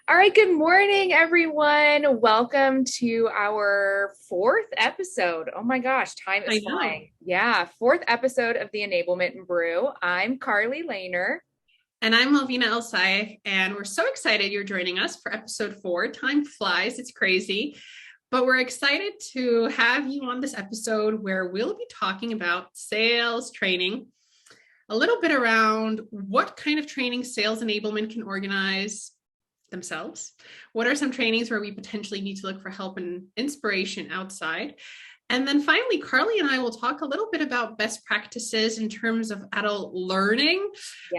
All right, good morning, everyone. Welcome to our fourth episode. Oh my gosh, time is I know. flying. Yeah, fourth episode of the Enablement and Brew. I'm Carly Lehner. And I'm Melvina Elsai, and we're so excited you're joining us for episode 4. Time flies, it's crazy. But we're excited to have you on this episode where we'll be talking about sales training, a little bit around what kind of training sales enablement can organize themselves. What are some trainings where we potentially need to look for help and inspiration outside? And then finally, Carly and I will talk a little bit about best practices in terms of adult learning,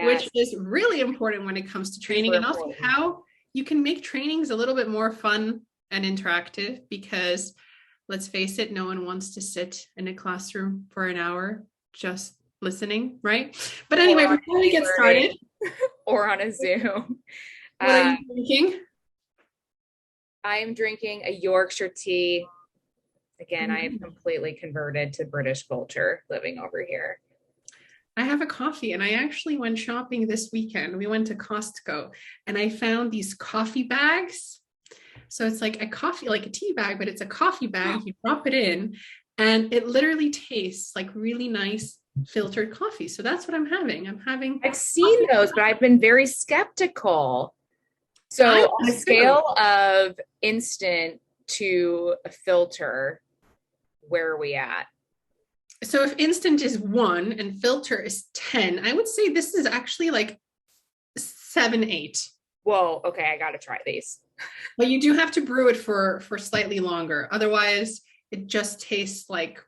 which Yes, is really important when it comes to training, super and also important. how you can make trainings a little bit more fun and interactive because let's face it, no one wants to sit in a classroom for an hour just listening, right? But Or anyway, on before we get e-learning started, or on a Zoom. what are Uh, you thinking? I'm drinking a Yorkshire tea. Again, I have Mm. completely converted to British culture living over here. I have a coffee, and I actually went shopping this weekend. We went to Costco and I found these coffee bags. So it's like a coffee, like a tea bag, but it's a coffee bag. You drop it in and it literally tastes like really nice filtered coffee. So that's what I'm having. I'm having I've seen coffee. those, but I've been very skeptical. So, I on a was too. scale of instant to a filter, where are we at? So if instant is 1 and filter is 10, I would say this is actually like 7, 8. Whoa, okay, I got to try these. But you do have to brew it for slightly longer. Otherwise, it just tastes like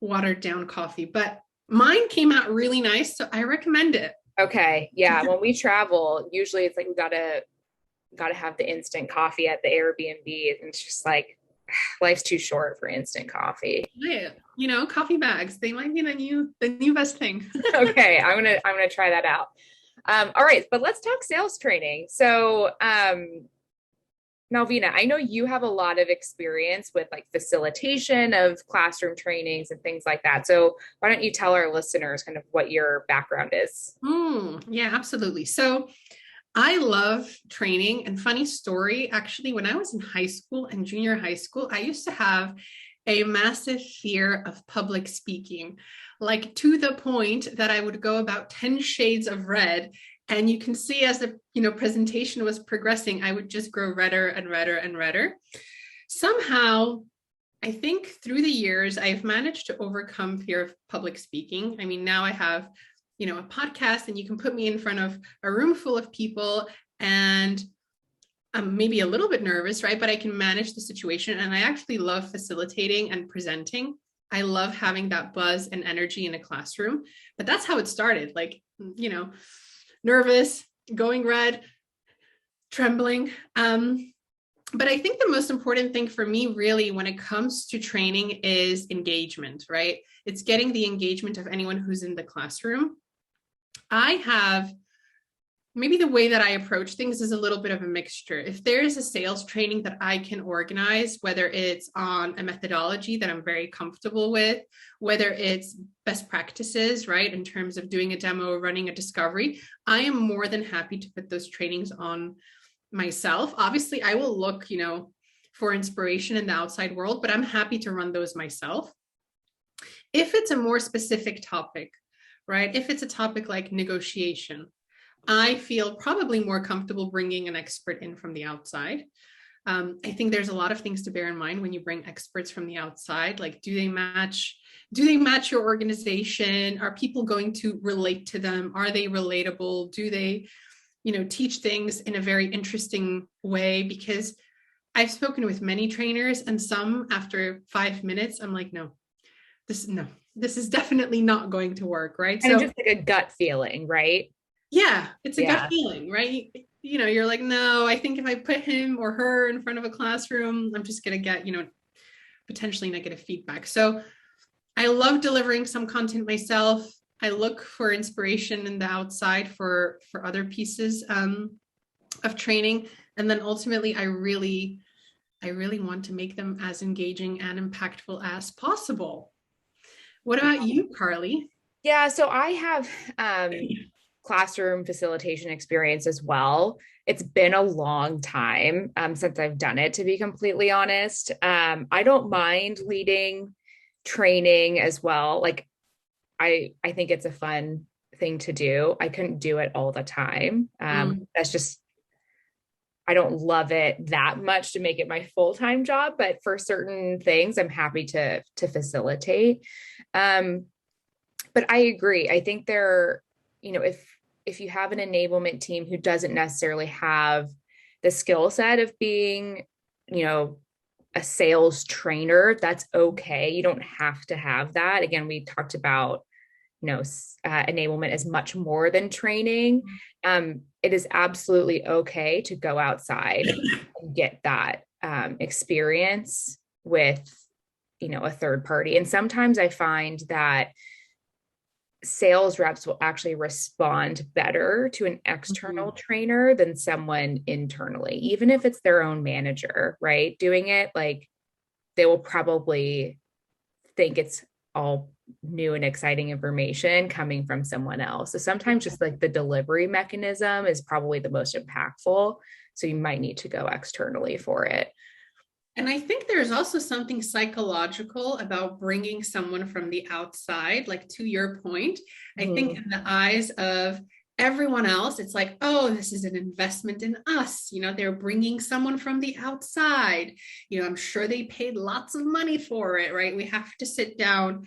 watered down coffee. But mine came out really nice, so I recommend it. Okay, yeah, when we travel, usually it's like we got to have the instant coffee at the Airbnb, and it's just like life's too short for instant coffee. Yeah, coffee bags, they might be the new best thing. Okay, I'm gonna try that out. All right, but let's talk sales training. So, Malvina, I know you have a lot of experience with like facilitation of classroom trainings and things like that. So why don't you tell our listeners kind of what your background is? Yeah, absolutely. So I love training. And funny story, actually, when I was in high school and junior high school, I used to have a massive fear of public speaking, like to the point that I would go about 10 shades of red. And you can see as the presentation was progressing, I would just grow redder and redder and redder. Somehow, I think through the years, I've managed to overcome fear of public speaking. I mean, now I have, a podcast, and you can put me in front of a room full of people, and I'm maybe a little bit nervous, right? But I can manage the situation. And I actually love facilitating and presenting. I love having that buzz and energy in a classroom. But that's how it started. Like, nervous, going red, trembling. But I think the most important thing for me, really, when it comes to training is engagement, right? It's getting the engagement of anyone who's in the classroom. I have maybe the way that I approach things is a little bit of a mixture. If there's a sales training that I can organize, whether it's on a methodology that I'm very comfortable with, whether it's best practices, right, in terms of doing a demo, running a discovery, I am more than happy to put those trainings on myself. Obviously, I will look, for inspiration in the outside world, but I'm happy to run those myself. If it's a more specific topic, right? If it's a topic like negotiation, I feel probably more comfortable bringing an expert in from the outside. I think there's a lot of things to bear in mind when you bring experts from the outside. Like, do they match? Do they match your organization? Are people going to relate to them? Are they relatable? Do they, teach things in a very interesting way? Because I've spoken with many trainers, and some after 5 minutes, I'm like, no, this is definitely not going to work, right? Kind of So just like a gut feeling, right? yeah, it's a gut Yeah. feeling, right? You're like, no, I think if I put him or her in front of a classroom, I'm just going to get, potentially negative feedback. So I love delivering some content myself. I look for inspiration in the outside for other pieces of training. And then ultimately, I really want to make them as engaging and impactful as possible. What about you, Carly? Yeah, so I have classroom facilitation experience as well. It's been a long time since I've done it, to be completely honest. I don't mind leading training as well. Like I think it's a fun thing to do. I couldn't do it all the time. That's just, I don't love it that much to make it my full-time job, but for certain things, I'm happy to facilitate. Um, but I agree. I think there, if you have an enablement team who doesn't necessarily have the skill set of being, you know, a sales trainer, that's okay. You don't have to have that. Again, we talked about, enablement is much more than training. It is absolutely okay to go outside and get that experience with, a third party. And sometimes I find that sales reps will actually respond better to an external trainer than someone internally, even if it's their own manager, right? Doing it, like, they will probably think it's all new and exciting information coming from someone else. So sometimes just like the delivery mechanism is probably the most impactful. So you might need to go externally for it. And I think there's also something psychological about bringing someone from the outside, like to your point. I think in the eyes of everyone else, it's like, oh, this is an investment in us. They're bringing someone from the outside. I'm sure they paid lots of money for it, right? We have to sit down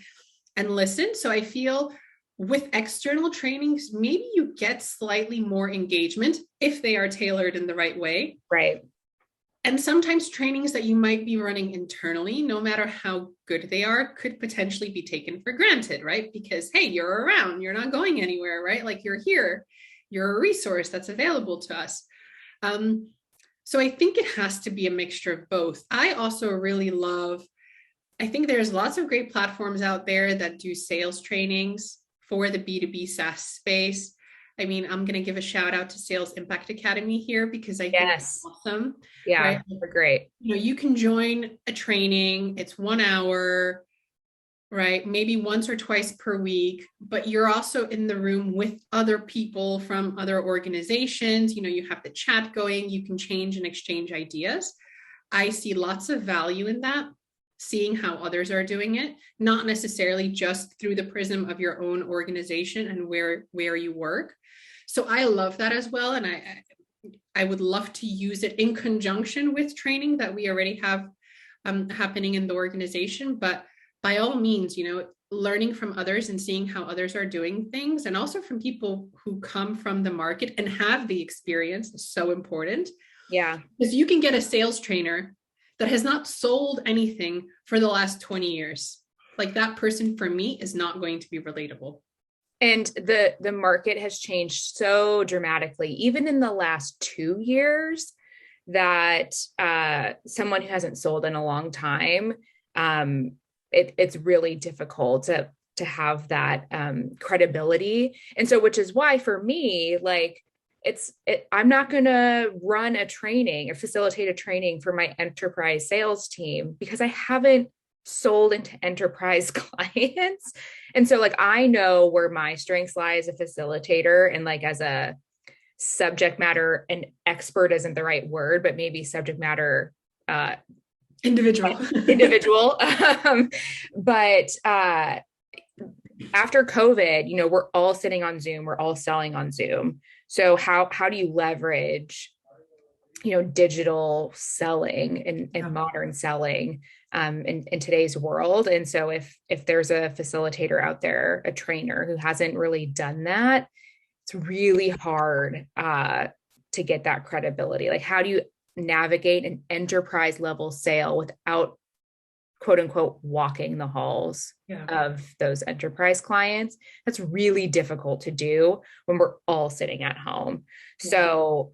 and listen. So I feel with external trainings, maybe you get slightly more engagement if they are tailored in the right way. Right. And sometimes trainings that you might be running internally, no matter how good they are, could potentially be taken for granted, right? Because, hey, you're around, you're not going anywhere, right? Like, you're here, you're a resource that's available to us. So I think it has to be a mixture of both. I also really I think there's lots of great platforms out there that do sales trainings for the B2B SaaS space. I mean, I'm going to give a shout out to Sales Impact Academy here because I think it's awesome. Yeah, right? They're great. You can join a training. It's 1 hour, right? Maybe once or twice per week, but you're also in the room with other people from other organizations. You have the chat going, you can change and exchange ideas. I see lots of value in that, seeing how others are doing it, not necessarily just through the prism of your own organization and where you work. So I love that as well. And I would love to use it in conjunction with training that we already have happening in the organization. But by all means, learning from others and seeing how others are doing things, and also from people who come from the market and have the experience, is so important. Yeah. Because you can get a sales trainer that has not sold anything for the last 20 years. Like, that person for me is not going to be relatable. And the market has changed so dramatically, even in the last 2 years, that someone who hasn't sold in a long time, it's really difficult to have that credibility. And so, which is why for me, like, I'm not going to run a training or facilitate a training for my enterprise sales team because I haven't sold into enterprise clients. And so, like, I know where my strengths lie as a facilitator, and like as a subject matter, an expert isn't the right word, but maybe subject matter individual. But after COVID, we're all sitting on Zoom, we're all selling on Zoom. So how do you leverage, digital selling and modern selling in today's world? And so if there's a facilitator out there, a trainer who hasn't really done that, it's really hard to get that credibility. Like, how do you navigate an enterprise level sale without, quote unquote, walking the halls of those enterprise clients? That's really difficult to do when we're all sitting at home. So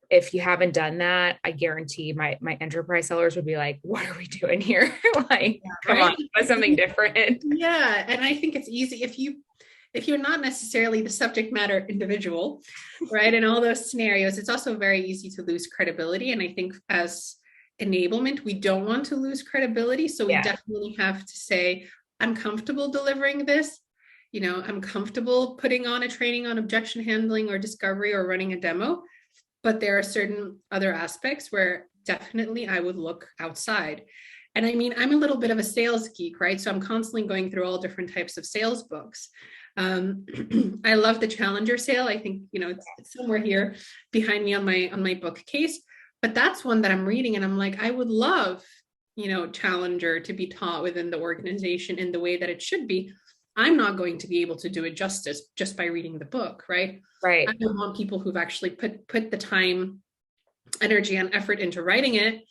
if you haven't done that, I guarantee my enterprise sellers would be like, what are we doing here? Like, come on, do something different. Yeah. And I think it's easy if you're not necessarily the subject matter individual, right? In all those scenarios, it's also very easy to lose credibility. And I think as enablement, we don't want to lose credibility. So we definitely have to say, I'm comfortable delivering this. I'm comfortable putting on a training on objection handling or discovery or running a demo, but there are certain other aspects where definitely I would look outside. And I mean, I'm a little bit of a sales geek, right? So I'm constantly going through all different types of sales books. I love the Challenger sale. I think, it's somewhere here behind me on my bookcase, but that's one that I'm reading and I'm like, I would love, Challenger to be taught within the organization in the way that it should be. I'm not going to be able to do it justice just by reading the book, right? I Right. want people who've actually put the time, energy, and effort into writing it,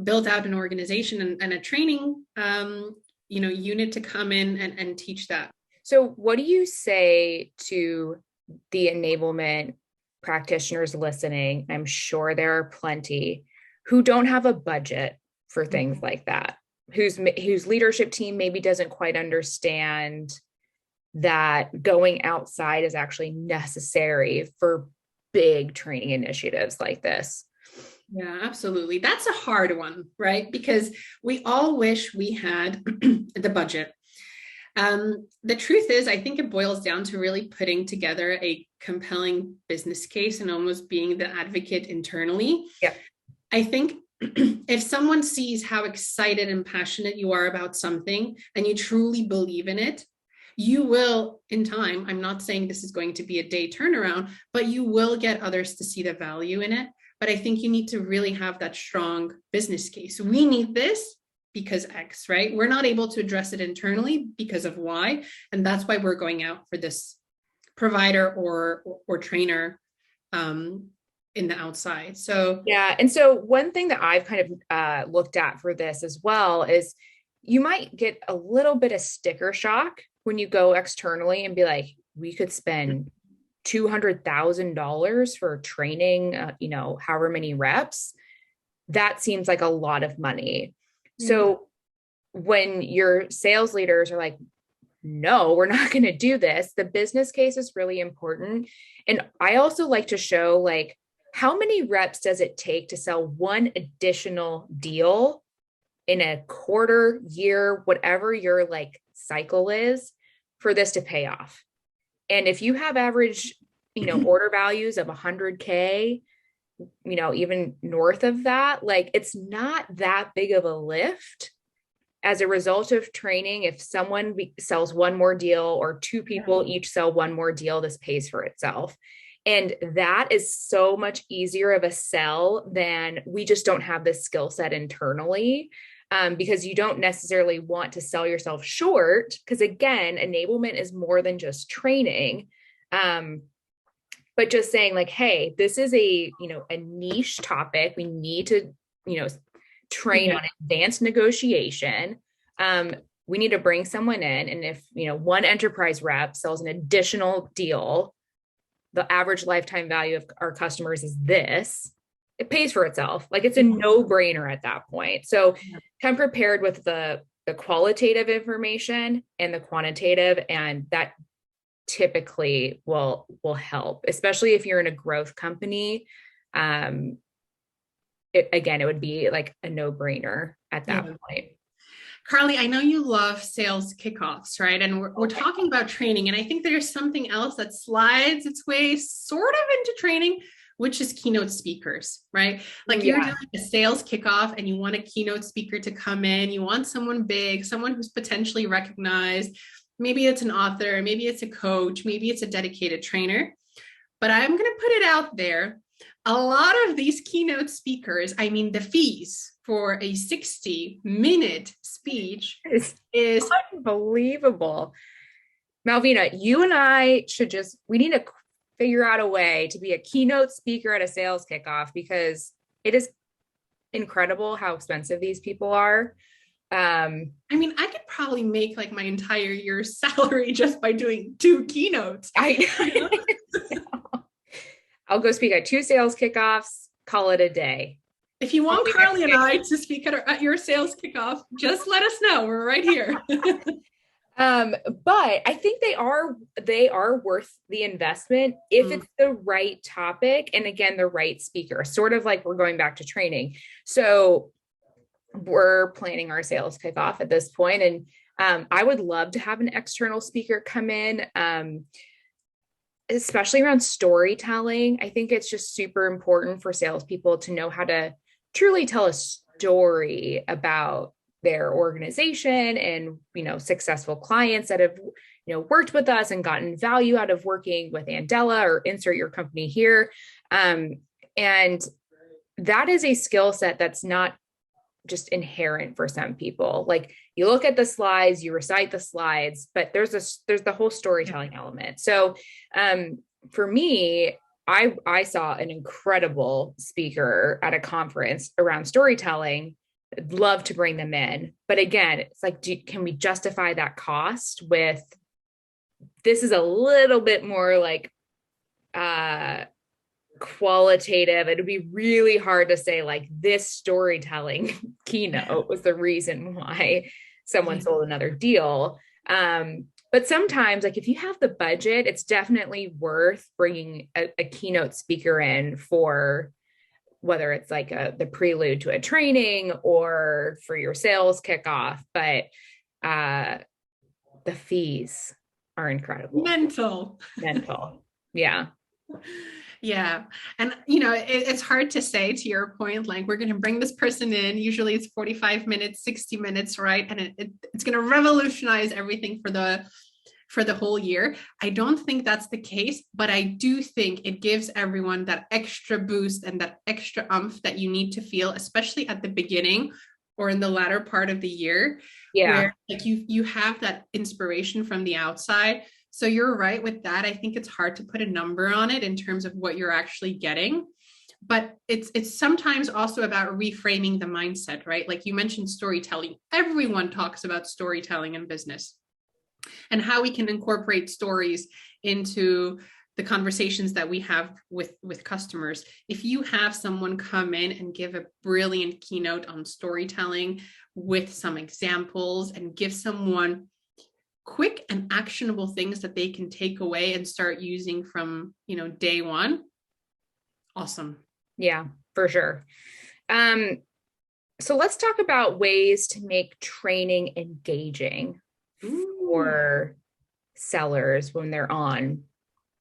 built out an organization and a training, unit to come in and teach that. So, what do you say to the enablement practitioners listening? I'm sure there are plenty who don't have a budget for things like that, whose leadership team maybe doesn't quite understand that going outside is actually necessary for big training initiatives like this. Yeah, absolutely. That's a hard one, right? Because we all wish we had the budget. The truth is, I think it boils down to really putting together a compelling business case and almost being the advocate internally. Yeah. I think if someone sees how excited and passionate you are about something and you truly believe in it, you will, in time, I'm not saying this is going to be a day turnaround, but you will get others to see the value in it. But I think you need to really have that strong business case. We need this because X, right? We're not able to address it internally because of Y. And that's why we're going out for this provider or trainer in the outside. So yeah. And so one thing that I've kind of looked at for this as well is you might get a little bit of sticker shock when you go externally and be like, we could spend $200,000 for training, however many reps. That seems like a lot of money. So when your sales leaders are like, no, we're not going to do this, the business case is really important. And I also like to show like, how many reps does it take to sell one additional deal in a quarter, year, whatever your like cycle is for this to pay off? And if you have average, order values of 100K, even north of that, like it's not that big of a lift as a result of training. If someone sells one more deal or two people each sell one more deal, this pays for itself. And that is so much easier of a sell than we just don't have this skill set internally. Because you don't necessarily want to sell yourself short. Because again, enablement is more than just training. But just saying like, hey, this is a niche topic. We need to, train on advanced negotiation. We need to bring someone in. And if, one enterprise rep sells an additional deal, the average lifetime value of our customers is this. It pays for itself. Like it's a no-brainer at that point. So come prepared with the qualitative information and the quantitative, and that typically will help, especially if you're in a growth company. It would be like a no-brainer at that point. Carly, I know you love sales kickoffs, right? And we're talking about training. And I think there's something else that slides its way sort of into training, which is keynote speakers, right? Like you're doing a sales kickoff and you want a keynote speaker to come in. You want someone big, someone who's potentially recognized. Maybe it's an author, maybe it's a coach, maybe it's a dedicated trainer. But I'm going to put it out there. A lot of these keynote speakers, I mean, the fees for a 60-minute speech is unbelievable. Malvina, you and I we need to figure out a way to be a keynote speaker at a sales kickoff, because it is incredible how expensive these people are. I mean, I could probably make like my entire year's salary just by doing 2 keynotes. I'll go speak at 2 sales kickoffs, call it a day. If you want Carly and I to speak at your sales kickoff, just let us know. We're right here. But I think they are worth the investment if it's the right topic. And again, the right speaker, sort of like we're going back to training. So we're planning our sales kickoff at this point, and I would love to have an external speaker come in, especially around storytelling. I think it's just super important for salespeople to know how to truly tell a story about their organization and, successful clients that have, worked with us and gotten value out of working with Andela, or insert your company here. And that is a skill set that's not just inherent for some people. Like, you look at the slides, you recite the slides, but there's the whole storytelling element. So for me, I saw an incredible speaker at a conference around storytelling. I'd love to bring them in, but again, it's like, can we justify that cost with, this is a little bit more like qualitative. It'd be really hard to say like, this storytelling keynote was the reason why someone sold another deal. But sometimes, like, if you have the budget, it's definitely worth bringing a keynote speaker in for, whether it's like the prelude to a training or for your sales kickoff. But the fees are incredible. Mental. Yeah. Yeah. And, it's hard to say, to your point, like, we're going to bring this person in. Usually it's 45 minutes, 60 minutes, right? And it's going to revolutionize everything for the whole year. I don't think that's the case, but I do think it gives everyone that extra boost and that extra oomph that you need to feel, especially at the beginning or in the latter part of the year. Yeah. Where like you have that inspiration from the outside. So you're right with that. I think it's hard to put a number on it in terms of what you're actually getting, but it's sometimes also about reframing the mindset, right? Like you mentioned storytelling. Everyone talks about storytelling in business and how we can incorporate stories into the conversations that we have with customers. If you have someone come in and give a brilliant keynote on storytelling with some examples and give someone quick and actionable things that they can take away and start using from, day one. Awesome. Yeah, for sure. So let's talk about ways to make training engaging for sellers when they're on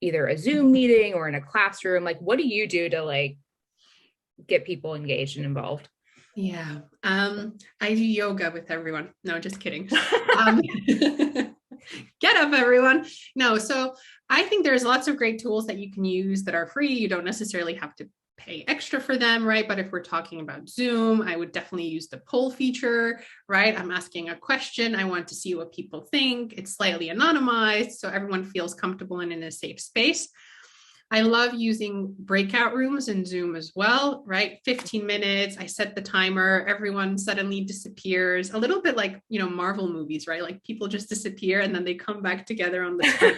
either a Zoom meeting or in a classroom. Like, what do you do to like get people engaged and involved? Yeah. I do yoga with everyone. No, just kidding. Get up, everyone. No, so I think there's lots of great tools that you can use that are free. You don't necessarily have to pay extra for them, right? But if we're talking about Zoom, I would definitely use the poll feature, right? I'm asking a question. I want to see what people think. It's slightly anonymized, so everyone feels comfortable and in a safe space. I love using breakout rooms in Zoom as well, right? 15 minutes, I set the timer, everyone suddenly disappears, a little bit like, Marvel movies, right? Like people just disappear and then they come back together on the screen.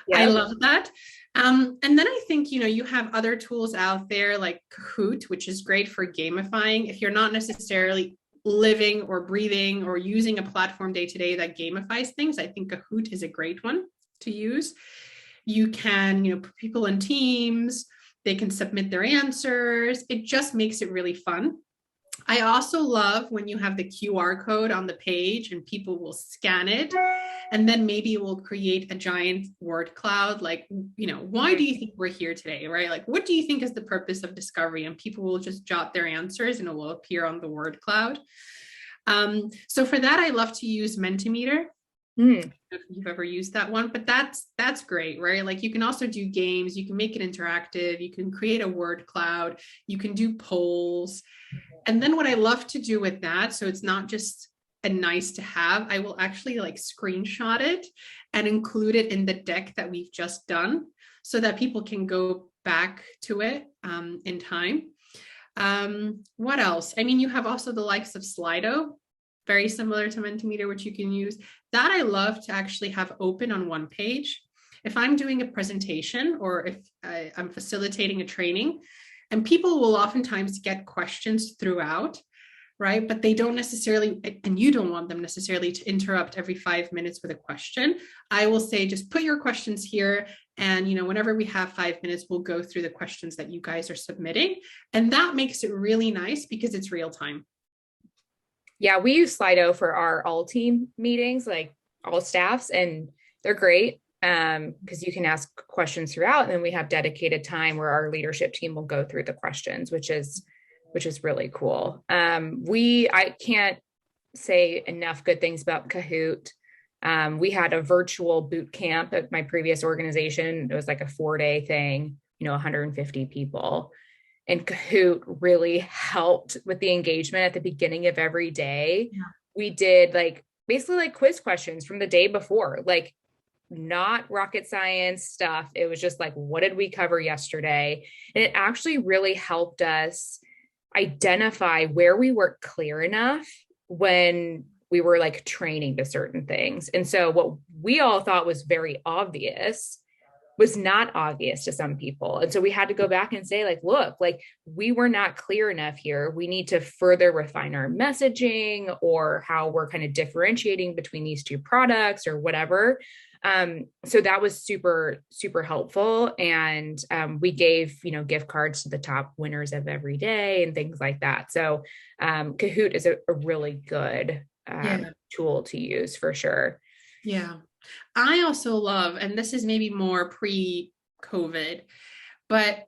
Yeah. I love that. And then I think, you have other tools out there like Kahoot, which is great for gamifying. If you're not necessarily living or breathing or using a platform day to day that gamifies things, I think Kahoot is a great one to use. You can, put people in teams, they can submit their answers. It just makes it really fun. I also love when you have the QR code on the page and people will scan it. And then maybe it will create a giant word cloud. Like, why do you think we're here today, right? Like, what do you think is the purpose of discovery? And people will just jot their answers and it will appear on the word cloud. So for that, I love to use Mentimeter. If you've ever used that one, but that's great, right? Like you can also do games, you can make it interactive, you can create a word cloud, you can do polls. And then what I love to do with that, so it's not just a nice to have, I will actually like screenshot it and include it in the deck that we've just done so that people can go back to it in time. What else? I mean, you have also the likes of Slido, very similar to Mentimeter, which you can use. That I love to actually have open on one page. If I'm doing a presentation or if I'm facilitating a training, and people will oftentimes get questions throughout, right? But they don't necessarily, and you don't want them necessarily to interrupt every 5 minutes with a question. I will say, just put your questions here. And, whenever we have 5 minutes, we'll go through the questions that you guys are submitting. And that makes it really nice because it's real time. Yeah, we use Slido for our all team meetings, like all staffs, and they're great because you can ask questions throughout, and then we have dedicated time where our leadership team will go through the questions, which is really cool. I can't say enough good things about Kahoot. We had a virtual boot camp at my previous organization. It was like a 4-day thing, 150 people. And Kahoot really helped with the engagement at the beginning of every day. Yeah. We did like basically like quiz questions from the day before, like not rocket science stuff. It was just like, what did we cover yesterday? And it actually really helped us identify where we weren't clear enough when we were like training to certain things. And so what we all thought was very obvious was not obvious to some people. And so we had to go back and say, like, look, like we were not clear enough here. We need to further refine our messaging or how we're kind of differentiating between these two products or whatever. So that was super, super helpful. And we gave, gift cards to the top winners of every day and things like that. So Kahoot is a really good Yeah. tool to use for sure. Yeah. I also love, and this is maybe more pre-COVID, but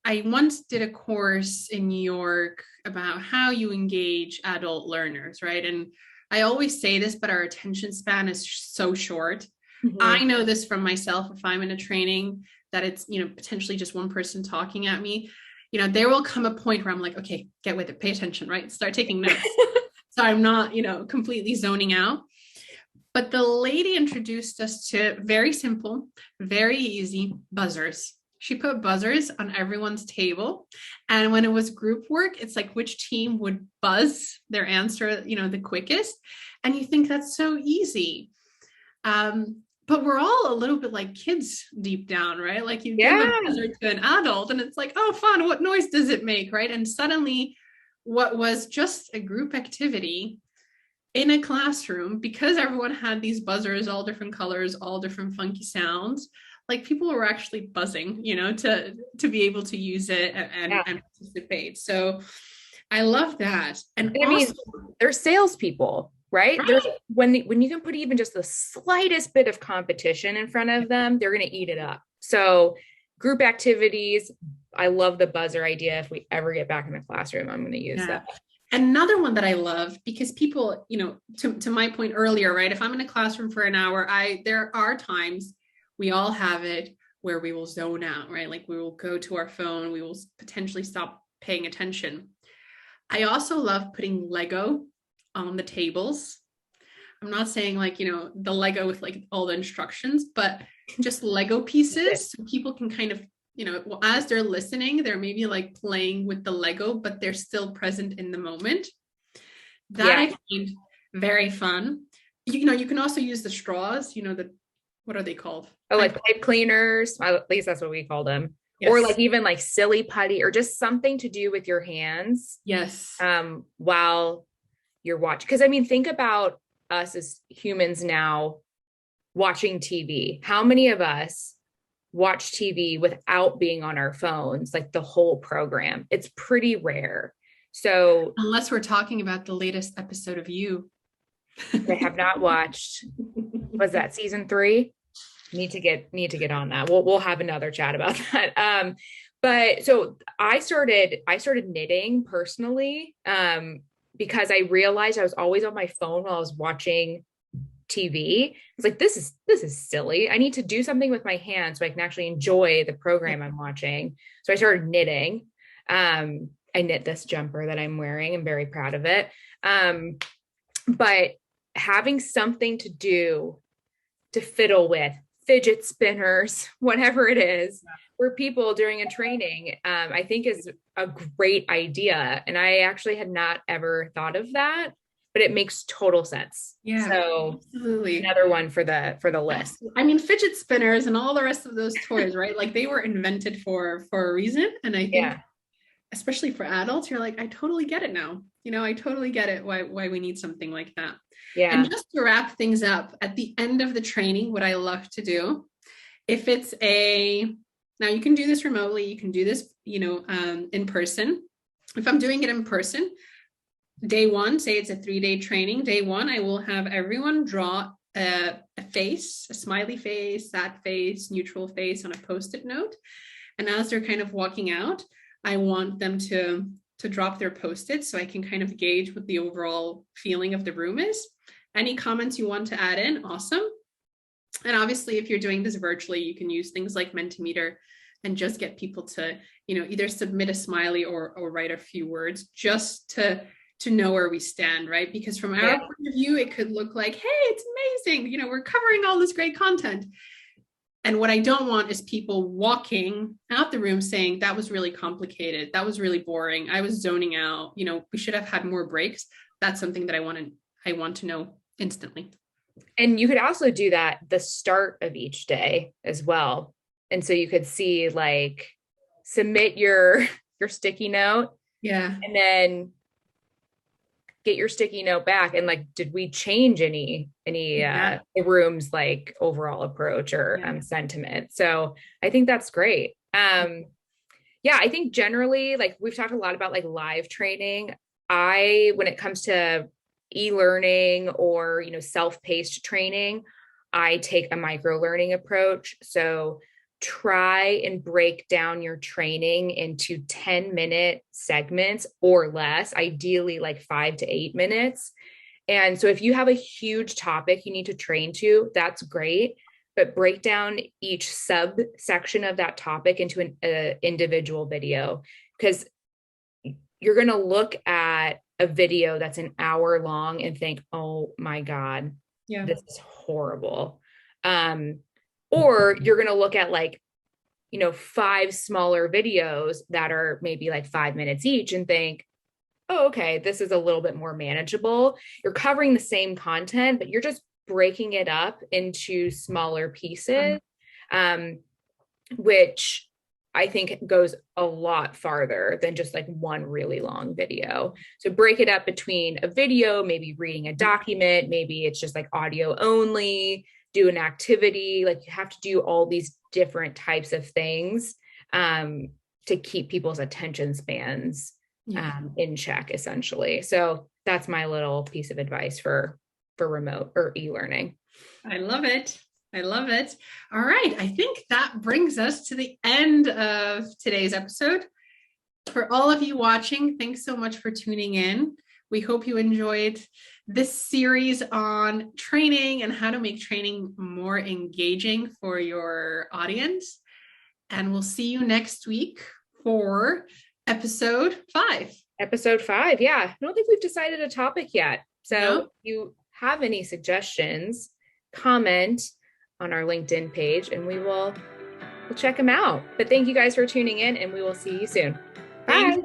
I once did a course in New York about how you engage adult learners, right? And I always say this, but our attention span is so short. Mm-hmm. I know this from myself. If I'm in a training that it's, potentially just one person talking at me, there will come a point where I'm like, okay, get with it, pay attention, right? Start taking notes. So I'm not, completely zoning out. But the lady introduced us to very simple, very easy buzzers. She put buzzers on everyone's table. And when it was group work, it's like which team would buzz their answer, the quickest. And you think that's so easy. But we're all a little bit like kids deep down, right? Like you give a Yeah. buzzer to an adult and it's like, oh, fun. What noise does it make, right? And suddenly what was just a group activity in a classroom, because everyone had these buzzers, all different colors, all different funky sounds, like people were actually buzzing, to be able to use it Yeah. and participate. So I love that. And I mean, also, they're salespeople, right? There's right? when you can put even just the slightest bit of competition in front of them, they're going to eat it up. So, group activities, I love the buzzer idea. If we ever get back in the classroom, I'm going to use Yeah. that. Another one that I love because people, to my point earlier, right? If I'm in a classroom for an hour, there are times we all have it where we will zone out, right? Like we will go to our phone, we will potentially stop paying attention. I also love putting Lego on the tables. I'm not saying like, the Lego with like all the instructions, but just Lego pieces so people can kind of, as they're listening, they're maybe like playing with the Lego, but they're still present in the moment. That Yeah. I find very fun. You can also use the straws, what are they called? Oh, like pipe cleaners. At least that's what we call them. Or like Yes. even like silly putty or just something to do with your hands Yes. while you're watching. Because I mean, think about us as humans now watching TV. How many of us watch TV without being on our phones, like the whole program? It's pretty rare. So Unless we're talking about the latest episode of You. I have not watched. Was that season 3? Need to get on that. We'll have another chat about that. But so I started knitting personally because I realized I was always on my phone while I was watching TV. It's like this is silly. I need to do something with my hands so I can actually enjoy the program I'm watching. So I started knitting. I knit this jumper that I'm wearing. I'm very proud of it. But having something to do to fiddle with, fidget spinners, whatever it is, for people during a training, I think is a great idea. And I actually had not ever thought of that, but it makes total sense. Yeah, So absolutely. another one for the list. I mean, fidget spinners and all the rest of those toys, right? Like they were invented for a reason. And I think, Yeah. especially for adults, you're like, I totally get it now. I totally get it why we need something like that. And Yeah. just to wrap things up, at the end of the training, what I love to do, if it's now you can do this remotely, you can do this, in person. If I'm doing it in person, day one, say it's a 3-day training. Day one, I will have everyone draw a face, a smiley face, sad face, neutral face on a post-it note. And as they're kind of walking out, I want them to drop their post-its so I can kind of gauge what the overall feeling of the room is. Any comments you want to add in, awesome. And obviously, if you're doing this virtually, you can use things like Mentimeter and just get people to, either submit a smiley or write a few words just to know where we stand, right? Because from our point of view, it could look like, hey, it's amazing. We're covering all this great content. And what I don't want is people walking out the room saying, that was really complicated. That was really boring. I was zoning out. We should have had more breaks. That's something that I want to know instantly. And you could also do that the start of each day as well. And so you could see like submit your sticky note. Yeah. And then get your sticky note back and like, did we change any the room's like overall approach or sentiment? So I think that's great. Yeah, I think generally, like we've talked a lot about like live training. When it comes to e-learning or, self-paced training, I take a micro learning approach. So try and break down your training into 10-minute segments or less, ideally like 5 to 8 minutes. And so if you have a huge topic you need to train to, that's great, but break down each subsection of that topic into an individual video, because you're going to look at a video that's an hour long and think, oh my God, this is horrible. Or you're going to look at like, 5 smaller videos that are maybe like 5 minutes each and think, oh, okay, this is a little bit more manageable. You're covering the same content, but you're just breaking it up into smaller pieces, which I think goes a lot farther than just like one really long video. So break it up between a video, maybe reading a document, maybe it's just like audio only, do an activity. Like you have to do all these different types of things to keep people's attention spans in check, essentially. So that's my little piece of advice for remote or e-learning. I love it. I love it. All right. I think that brings us to the end of today's episode. For all of you watching, thanks so much for tuning in. We hope you enjoyed this series on training and how to make training more engaging for your audience. And we'll see you next week for episode 5. Episode 5. Yeah. I don't think we've decided a topic yet. So if you have any suggestions, comment on our LinkedIn page and we'll check them out. But thank you guys for tuning in and we will see you soon. Bye.